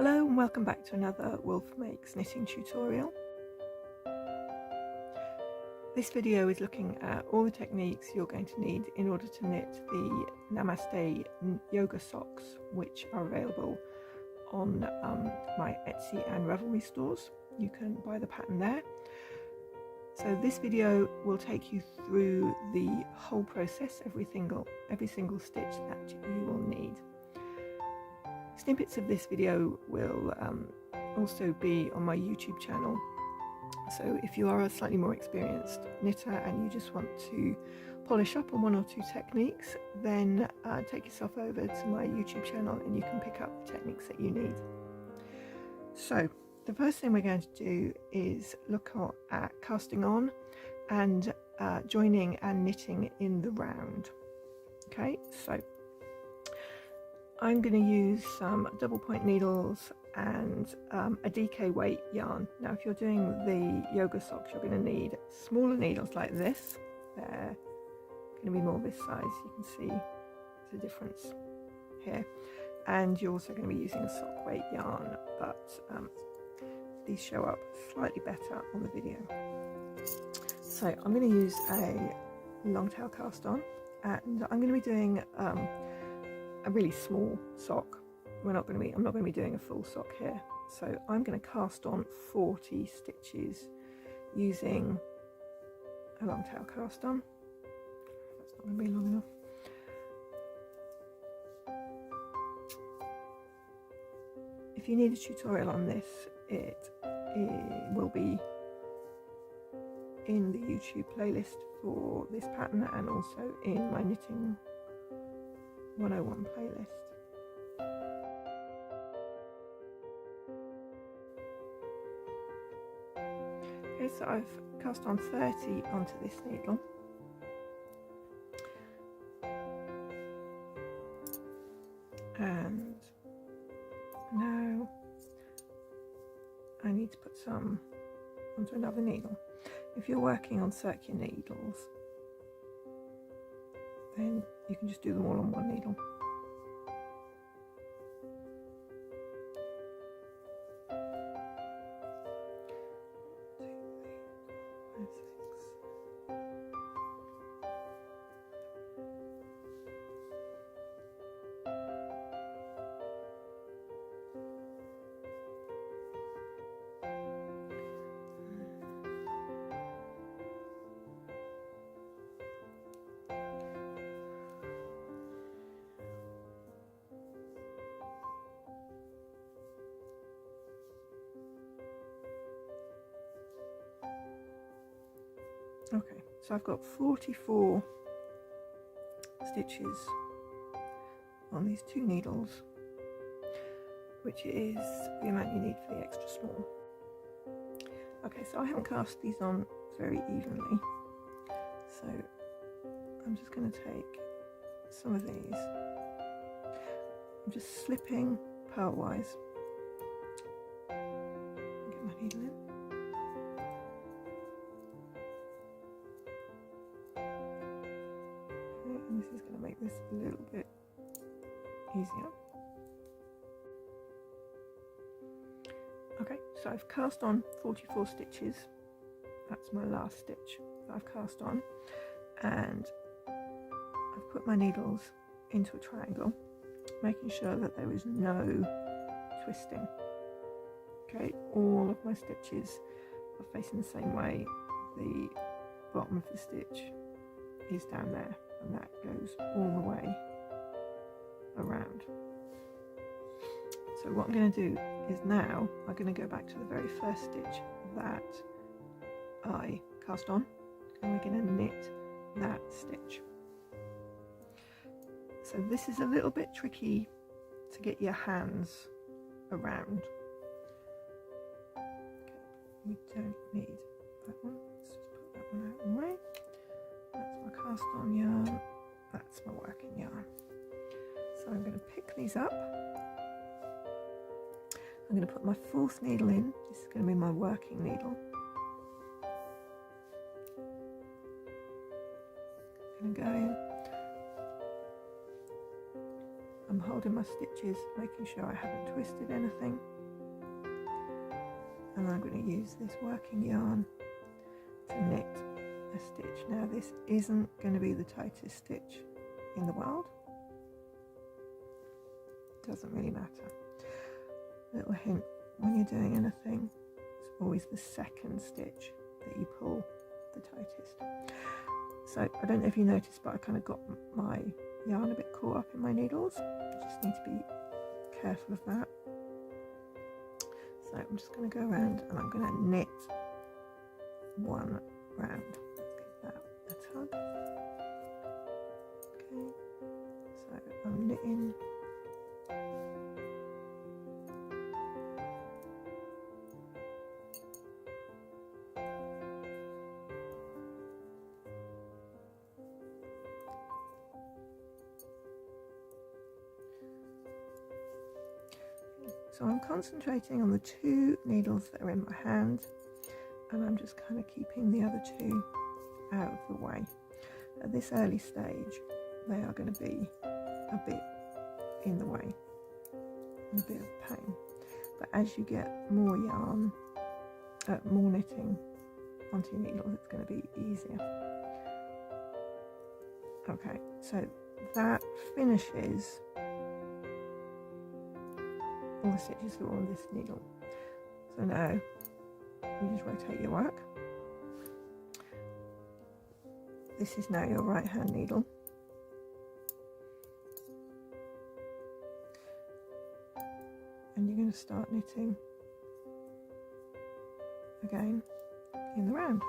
Hello and welcome back to another Wolf Makes knitting tutorial. This video is looking at all the techniques you're going to need in order to knit the Namaste Yoga socks, which are available on my Etsy and Ravelry stores. You can buy the pattern there. So this video will take you through the whole process, every single stitch that you will need. Snippets of this video will also be on my YouTube channel, so if you are a slightly more experienced knitter and you just want to polish up on one or two techniques, then take yourself over to my YouTube channel and you can pick up the techniques that you need. So the first thing we're going to do is look at casting on and joining and knitting in the round. Okay, so I'm going to use some double point needles and a DK weight yarn. Now if you're doing the yoga socks, you're going to need smaller needles like this. They're going to be more this size. You can see the difference here. And you're also going to be using a sock weight yarn, but these show up slightly better on the video. So I'm going to use a long tail cast on, and I'm going to be doing a really small sock. I'm not going to be doing a full sock here, so I'm going to cast on 40 stitches using a long tail cast on. That's not going to be long enough. If you need a tutorial on this, it will be in the YouTube playlist for this pattern and also in my Knitting 101 playlist. Okay, so I've cast on 30 onto this needle. And now I need to put some onto another needle. If you're working on circular needles, then you can just do them all on one needle. Okay, so I've got 44 stitches on these two needles, which is the amount you need for the extra small. Okay, so I haven't cast these on very evenly, so I'm just going to take some of these. I'm just slipping purlwise. Get my needle in. And this is going to make this a little bit easier. Okay, so I've cast on 44 stitches. That's my last stitch that I've cast on, and I've put my needles into a triangle, making sure that there is no twisting. Okay, all of my stitches are facing the same way. The bottom of the stitch is down there, and that goes all the way around. So what I'm going to do is now I'm going to go back to the very first stitch that I cast on, and we're going to knit that stitch. So this is a little bit tricky to get your hands around. Okay, we don't need that one. Let's just put that one out of the way. That's my cast on yarn, that's my working yarn. So I'm going to pick these up. I'm going to put my fourth needle in. This is going to be my working needle. I'm going to go in. I'm I'm holding my stitches, making sure I haven't twisted anything, and I'm going to use this working yarn to knit a stitch. Now this isn't going to be the tightest stitch in the world, doesn't really matter. Little hint, when you're doing anything, it's always the second stitch that you pull the tightest. So I don't know if you noticed, but I kind of got my yarn a bit caught up in my needles. I just need to be careful of that. So I'm just going to go around and I'm going to knit one round. Let's give that a tug. Okay, so I'm knitting. So I'm concentrating on the two needles that are in my hand, and I'm just kind of keeping the other two out of the way. At this early stage, they are going to be a bit in the way and a bit of pain. But as you get more yarn, more knitting onto your needles, it's going to be easier. Okay, so that finishes all the stitches that are on this needle. So now you just rotate your work. This is now your right hand needle. And you're going to start knitting again in the round.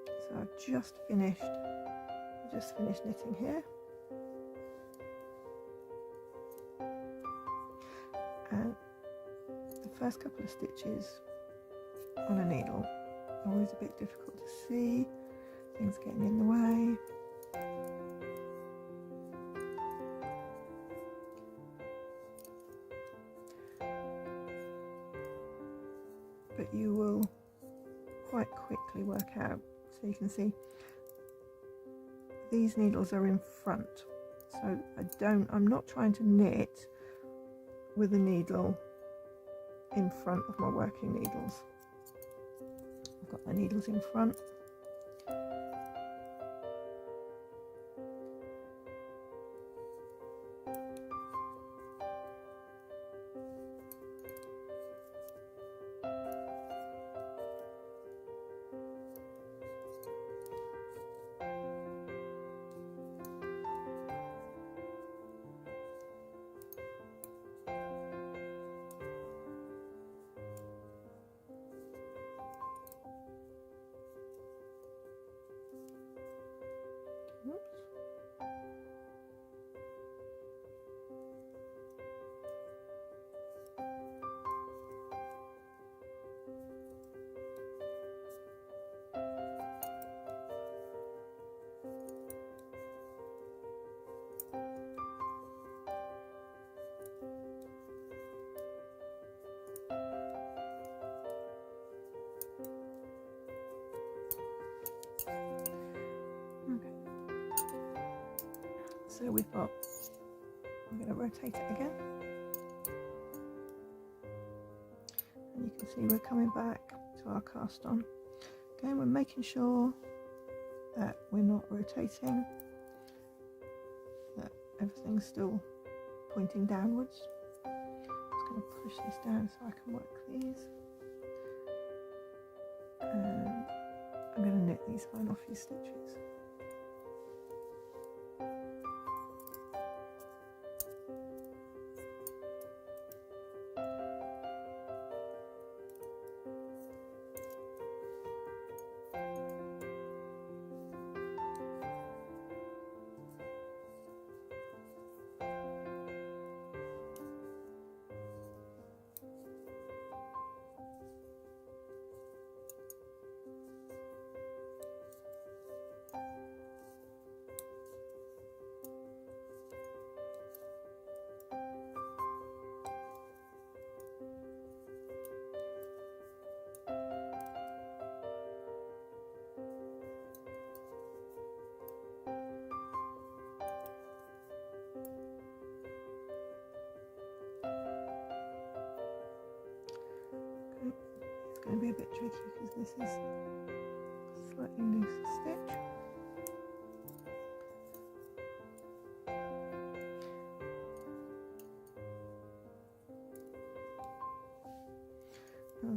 So I've just finished knitting here. And the first couple of stitches on a needle are always a bit difficult to see, things getting in the way. But you will quite quickly work out. So you can see these needles are in front. So I'm not trying to knit with a needle in front of my working needles. I've got my needles in front. So I'm going to rotate it again, and you can see we're coming back to our cast on. Again, we're making sure that we're not rotating, that everything's still pointing downwards. I'm just going to push this down so I can work these, and I'm going to knit these final few stitches. bit tricky because this is a slightly looser stitch.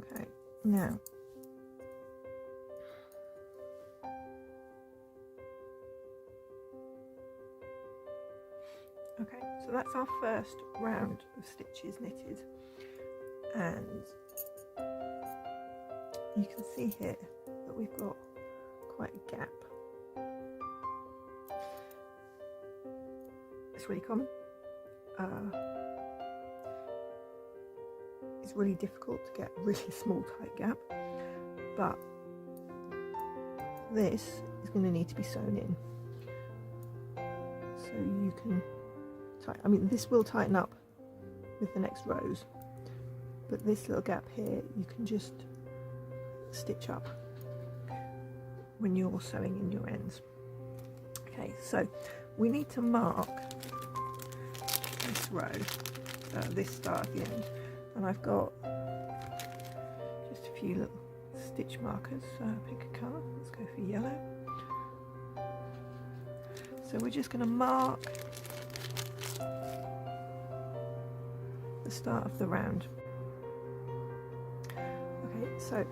Okay, now so that's our first round of stitches knitted, and you can see here that we've got quite a gap. It's really common. It's really difficult to get a really small tight gap, but this is going to need to be sewn in. So you can I mean, this will tighten up with the next rows, but this little gap here you can just stitch up when you're sewing in your ends. Okay, so we need to mark this row, this start at the end, and I've got just a few little stitch markers. Pick a colour, let's go for yellow. So we're just going to mark the start of the round. Okay, so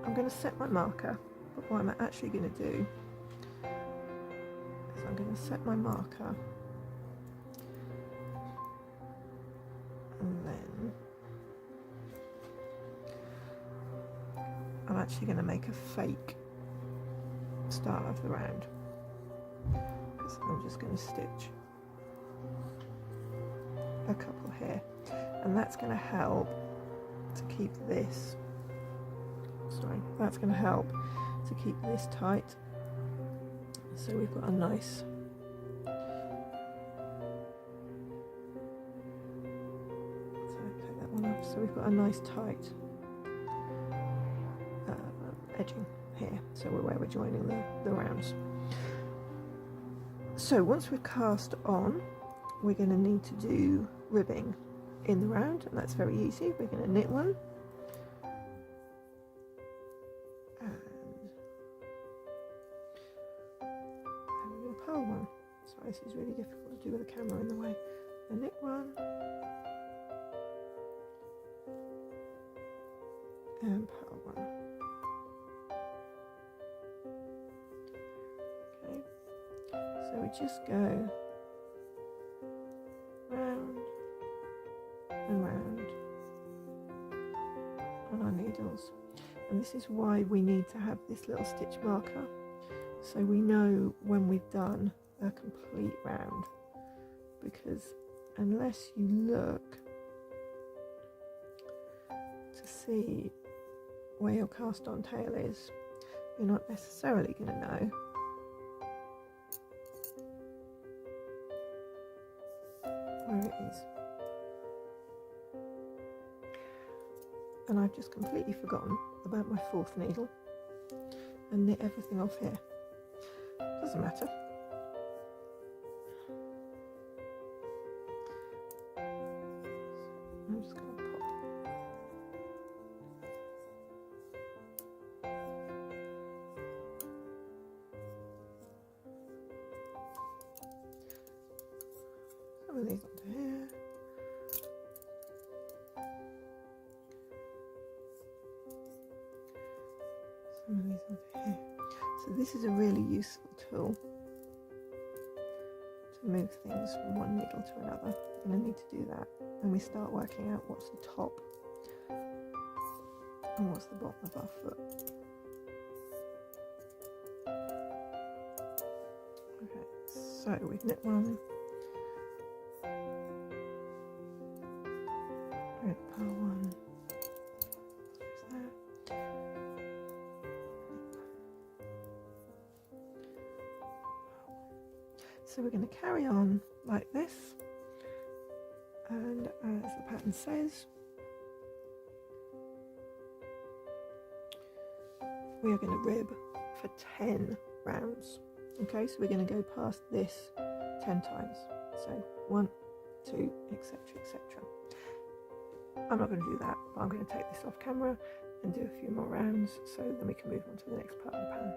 I'm going to set my marker, but what I'm actually going to do is I'm going to set my marker, and then I'm actually going to make a fake start of the round, because I'm just going to stitch a couple here, and that's going to help to keep this, that's going to help to keep this tight, so we've got a nice take that one up, so we've got a nice tight edging here, so where we're joining the rounds. So once we're cast on, we're going to need to do ribbing in the round, and that's very easy. We're going to knit one, and we're going to purl one. Sorry, this is really difficult to do with the camera in the way. A knit one, and purl one. Okay, so we just go round and round on our needles, and this is why we need to have this little stitch marker, so we know when we've done a complete round, because unless you look to see where your cast on tail is, you're not necessarily going to know where it is. And I've just completely forgotten about my fourth needle and knit everything off here. Doesn't matter. I'm just going to pop. Some of these onto here. Some of these onto here. So this is a really useful tool to move things from one needle to another. We're going to need to do that, and we start working out what's the top and what's the bottom of our foot. Okay, so we've knit one, we've purl one, there's that. So we're going to carry on like this, and as the pattern says, we are going to rib for 10 rounds. Okay, so we're going to go past this 10 times. So 1, 2, etc., etc. I'm not going to do that, but I'm going to take this off camera and do a few more rounds, so then we can move on to the next part of the pattern.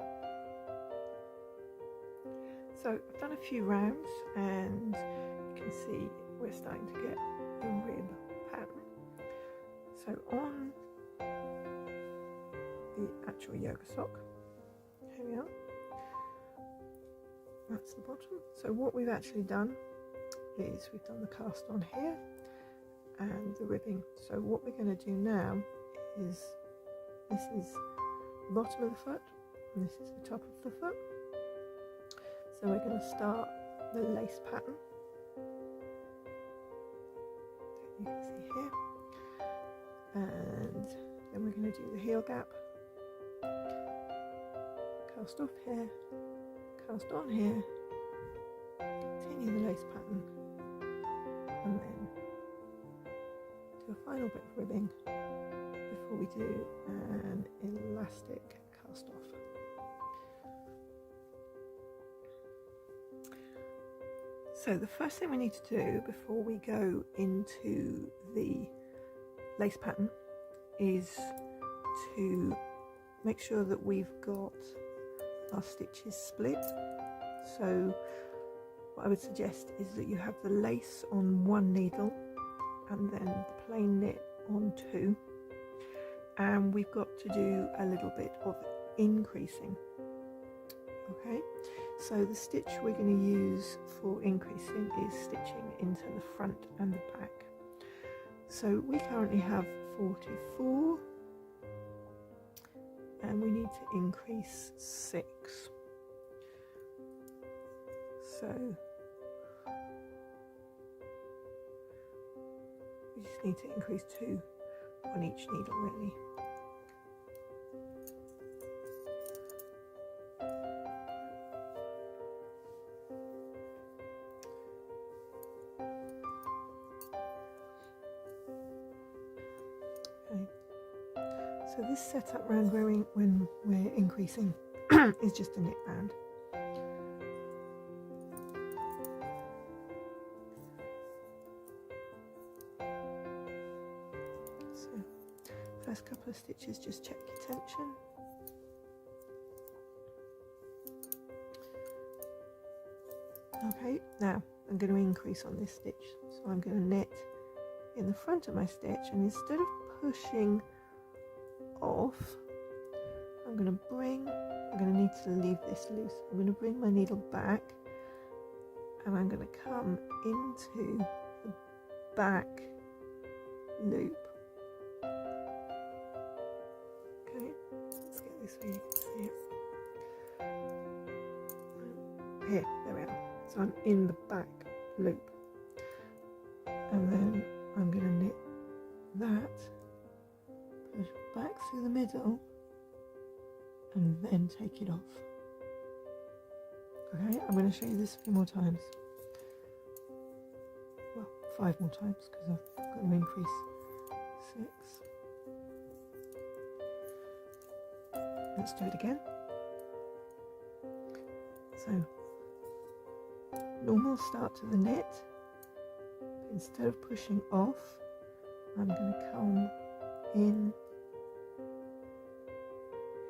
So I've done a few rounds and you can see we're starting to get the rib pattern. So on the actual yoga sock, here we are, that's the bottom. So what we've actually done is we've done the cast on here and the ribbing. So what we're going to do now is, this is the bottom of the foot and this is the top of the foot. So we're going to start the lace pattern, that you can see here, and then we're going to do the heel gap, cast off here, cast on here, continue the lace pattern, and then do a final bit of ribbing before we do an elastic cast off. So the first thing we need to do before we go into the lace pattern is to make sure that we've got our stitches split. So what I would suggest is that you have the lace on one needle and then the plain knit on two, and we've got to do a little bit of increasing. Okay, so the stitch we're going to use for increasing is stitching into the front and the back. So we currently have 44 and we need to increase 6. So we just need to increase 2 on each needle really. So this setup round when we're increasing is just a knit band. So first couple of stitches, just check your tension. Okay, now I'm going to increase on this stitch. So I'm going to knit in the front of my stitch, and instead of pushing off, I'm going to need to leave this loose. I'm going to bring my needle back and I'm going to come into the back loop. Okay, let's get this so you can see it. Here, there we are. So I'm in the back loop, and then I'm going to knit that, push back through the middle, and then take it off. Okay, I'm going to show you this a few more times. Well, 5 more times because I've got to increase 6. Let's do it again. So, normal start to the knit. Instead of pushing off, I'm going to come in.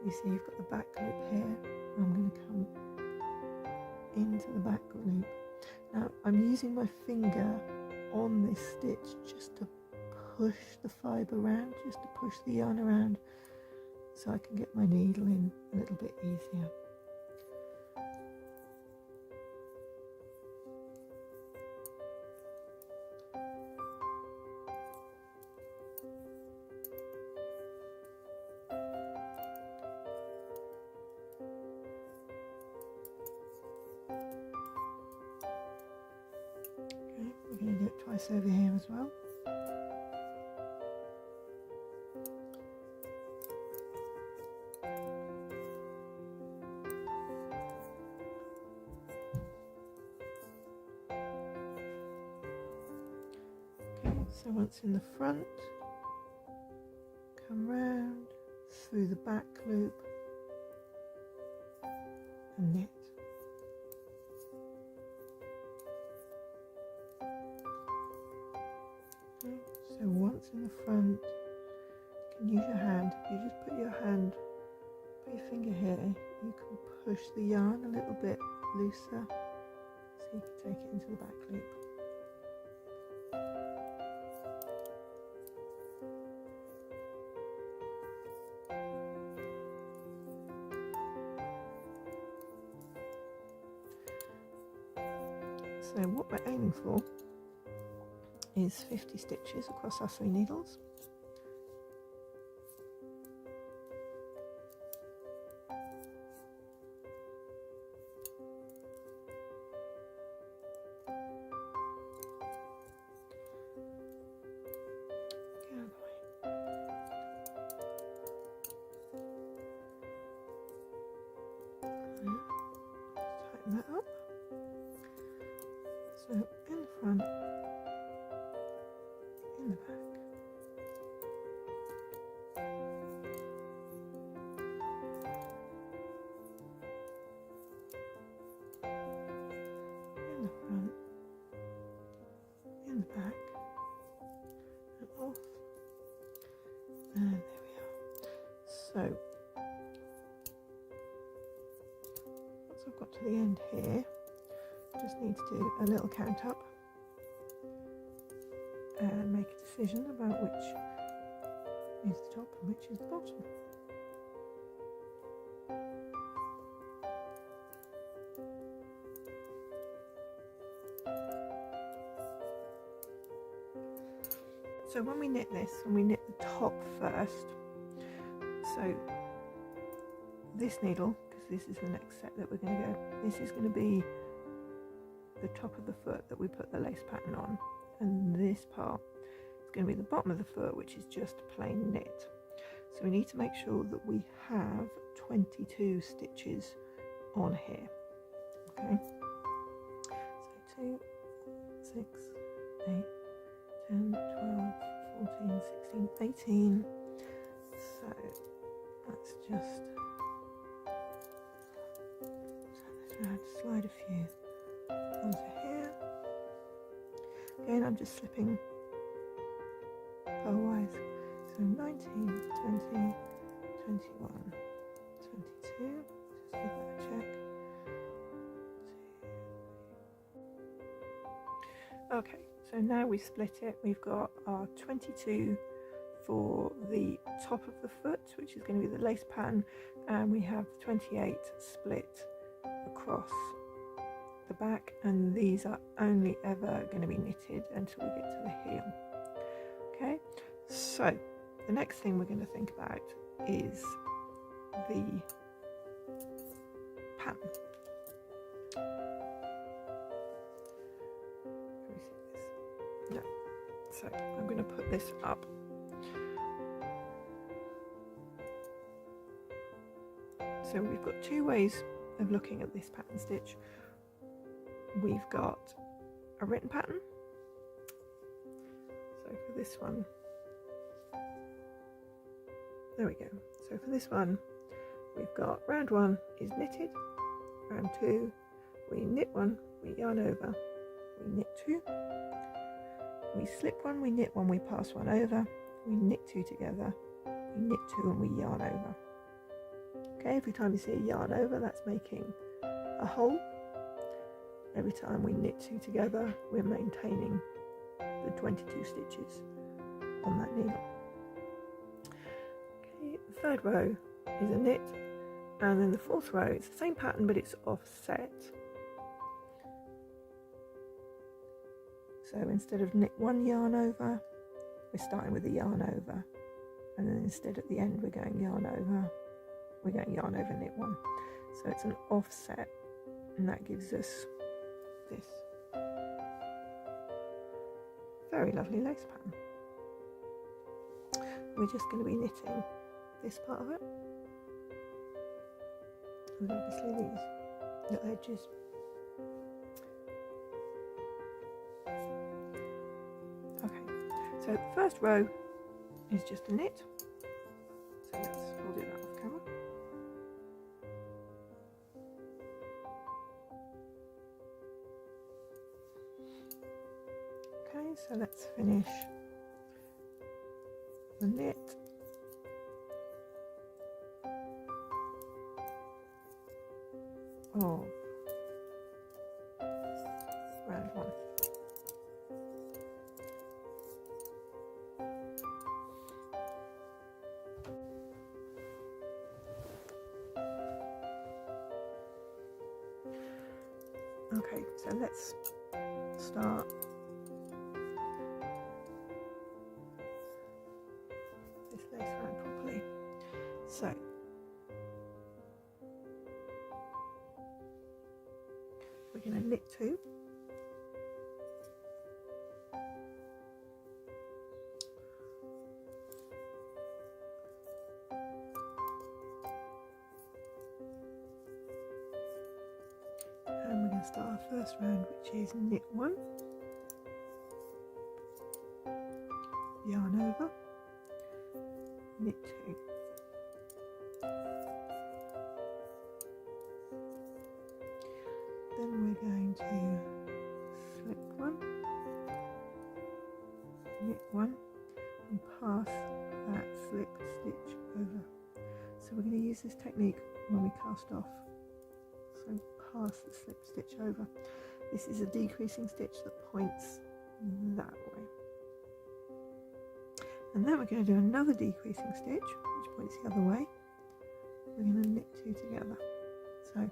You see you've got the back loop here. I'm going to come into the back loop. Now I'm using my finger on this stitch just to push the fibre around, just to push the yarn around so I can get my needle in a little bit easier. We're going to do it twice over here as well. Okay, so once in the front, come round through the back loop and knit. So once in the front, you can use your hand you just put your hand, put your finger here, you can push the yarn a little bit looser so you can take it into the back loop. So what we're aiming for is 50 stitches across our 3 needles. Tighten that up. So in the front, in the back. In the front, in the back, and off. And there we are. So once I've got to the end here, just need to do a little count up and make a decision about which is the top and which is the bottom. So when we knit this, when we knit the top first, so this needle, because this is the next set that we're going to go, this is going to be the top of the foot that we put the lace pattern on, and this part is going to be the bottom of the foot, which is just plain knit. So we need to make sure that we have 22 stitches on here. Okay, so 2, 6, 8, 10, 12, 14, 16, 18. So let's just slide a few onto here. Again, I'm just slipping purlwise. So 19, 20, 21, 22. Just give that a check. Okay, so now we split it. We've got our 22 for the top of the foot, which is going to be the lace pattern, and we have 28 split across the back, and these are only ever going to be knitted until we get to the heel. Okay, so the next thing we're going to think about is the pattern. Can we see this? No. So I'm going to put this up. So we've got 2 ways of looking at this pattern stitch. We've got a written pattern. So for this one, there we go. So for this one, we've got round 1 is knitted, round 2 we knit 1, we yarn over, we knit 2, we slip 1, we knit 1, we pass 1 over, we knit 2 together, we knit 2 and we yarn over. Okay, every time you see a yarn over, that's making a hole. Every time we knit 2 together, we're maintaining the 22 stitches on that needle. Okay, the 3rd row is a knit, and then the 4th row, it's the same pattern but it's offset. So instead of knit 1 yarn over, we're starting with a yarn over, and then instead at the end we're going yarn over, we're going yarn over, knit 1. So it's an offset, and that gives us this very lovely lace pattern. We're just going to be knitting this part of it, and obviously these little edges. Okay, so the 1st row is just a knit, so we'll do that off camera. Okay, so let's finish the knit of round 1. Okay, so let's start this lace round properly. So we're going to knit 2, and we're going to start our first round, which is knit 1, yarn over, knit 2. Then we're going to slip 1, knit 1, and pass that slip stitch over. So we're going to use this technique when we cast off. So pass the slip stitch over. This is a decreasing stitch that points that way. And then we're going to do another decreasing stitch which points the other way. We're going to knit 2 together. So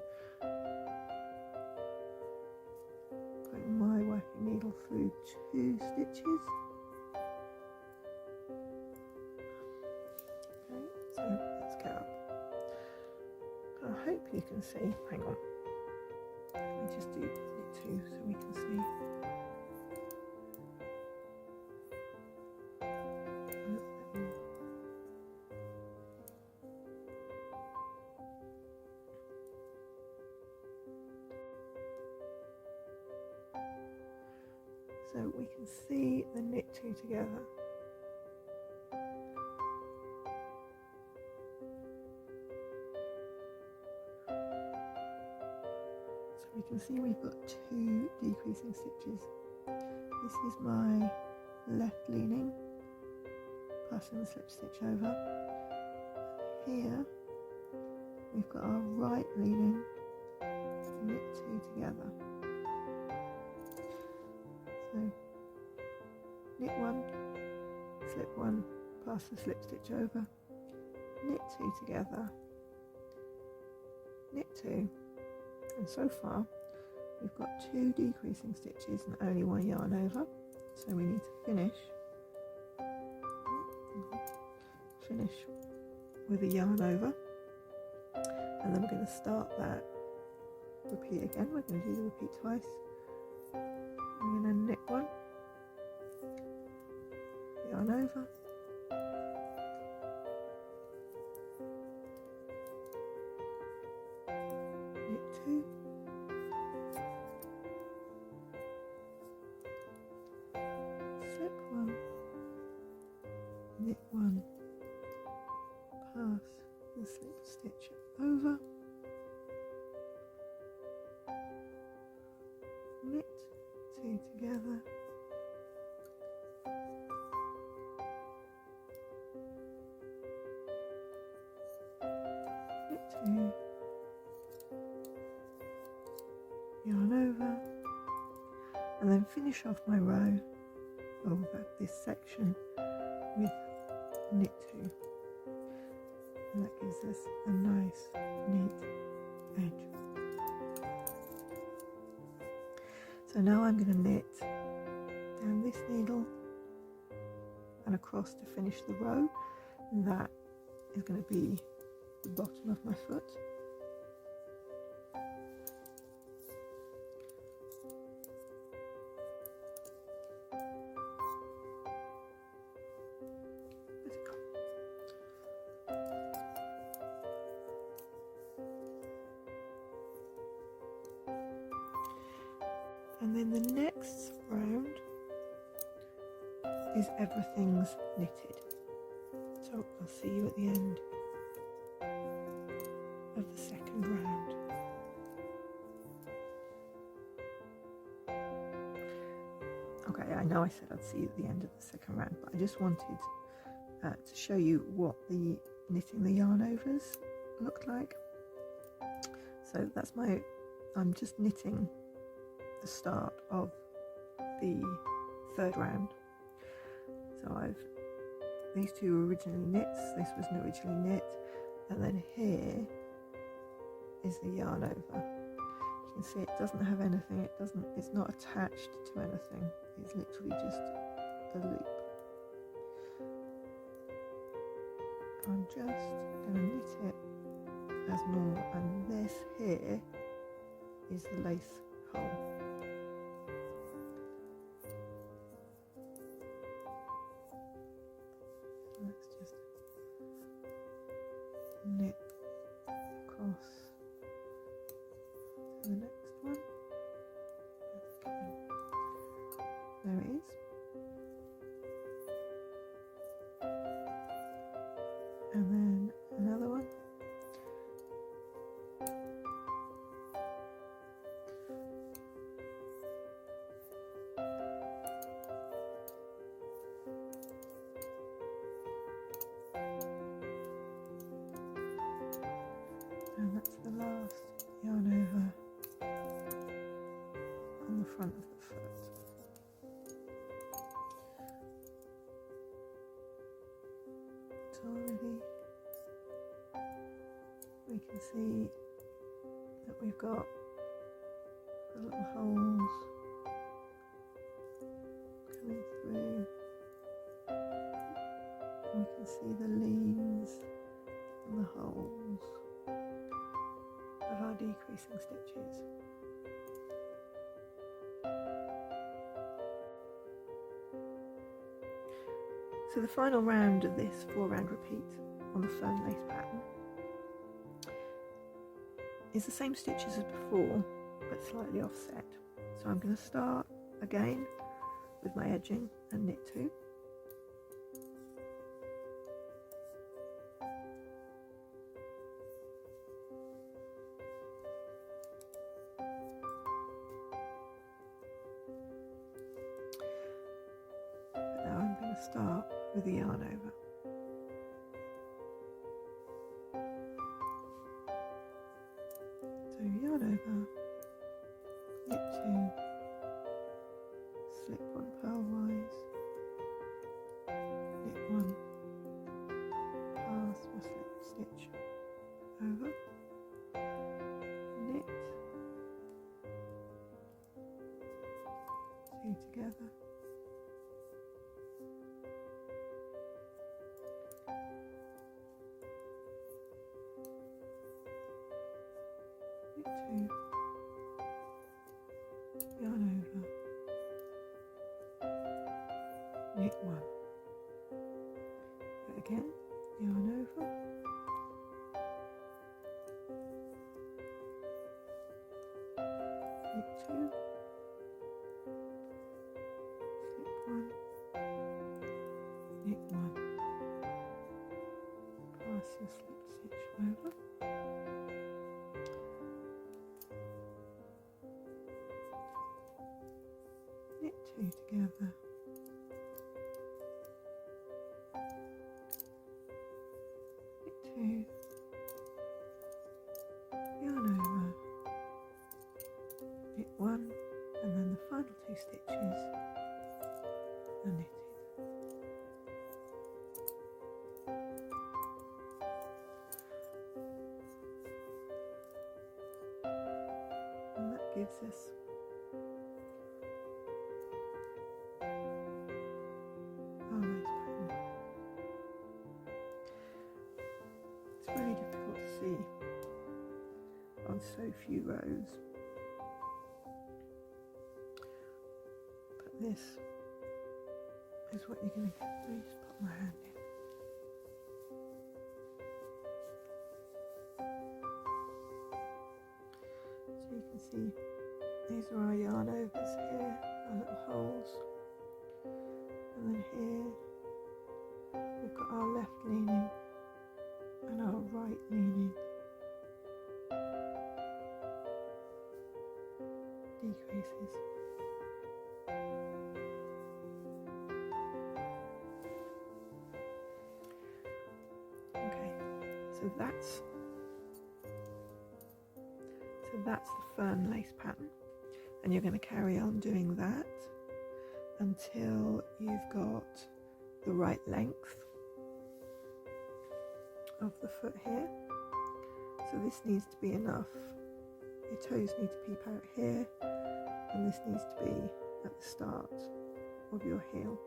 putting my working needle through 2 stitches. Okay, so let's go up. I hope you can see. Hang on. Let me just do knit 2 so we can see. So we can see the knit 2 together. So we can see we've got 2 decreasing stitches. This is my left leaning, passing the slip stitch over. Here we've got our right leaning, knit 2 together. So knit 1, slip 1, pass the slip stitch over, knit 2 together, knit 2, and so far we've got 2 decreasing stitches and only 1 yarn over, so we need to finish with a yarn over, and then we're going to start that repeat again. We're going to do the repeat twice. We're going to knit 1, yarn over, knit 2, slip 1, knit 1, pass the slip stitch over, knit 2 together, knit 2, yarn over, and then finish off my row over this section with knit 2, and that gives us a nice neat edge. So now I'm going to knit down this needle and across to finish the row, and that is going to be the bottom of my foot. And then the next round is everything's knitted. So I'll see you at the end of the second round. Okay, I know I said I'd see you at the end of the second round, but I just wanted to show you what the knitting the yarn overs looked like. So that's I'm just knitting the start of the third round. So these two were originally knits, this wasn't originally knit, and then here is the yarn over. You can see it doesn't have anything, it's not attached to anything, it's literally just a loop. I'm just going to knit it as normal, and this here is the lace hole. Let's just knit across to the next one. Okay. There it is. And then another one. And that's the last yarn over on the front of the foot. It's already, we can see that we've got the little holes coming through. And we can see the leans and the holes of our decreasing stitches. So the final round of this 4-round repeat on the fern lace pattern is the same stitches as before, but slightly offset. So I'm going to start again with my edging and knit 2. But now I'm going to start with the yarn over. So yarn over, knit 2, slip 1 purlwise, knit 1, pass my slip stitch over, knit 2 together, knit 2, yarn over, knit 1, do it again, yarn over, knit 2, slip 1, knit 1, pass your slip stitch over, knit 2 together, knit 2, yarn over, knit 1, and then the final 2 stitches are knitted. And that gives us our lace pattern. It's really difficult to see on so few rows, but this is what you're going to get. Let me just put my hand in. So you can see these are our yarn overs here, our little holes, and then here we've got our left leaning and our right leaning decreases. Okay, so that's So that's the fern lace pattern, and you're going to carry on doing that until you've got the right length of the foot here. So this needs to be enough. Your toes need to peep out here, and this needs to be at the start of your heel.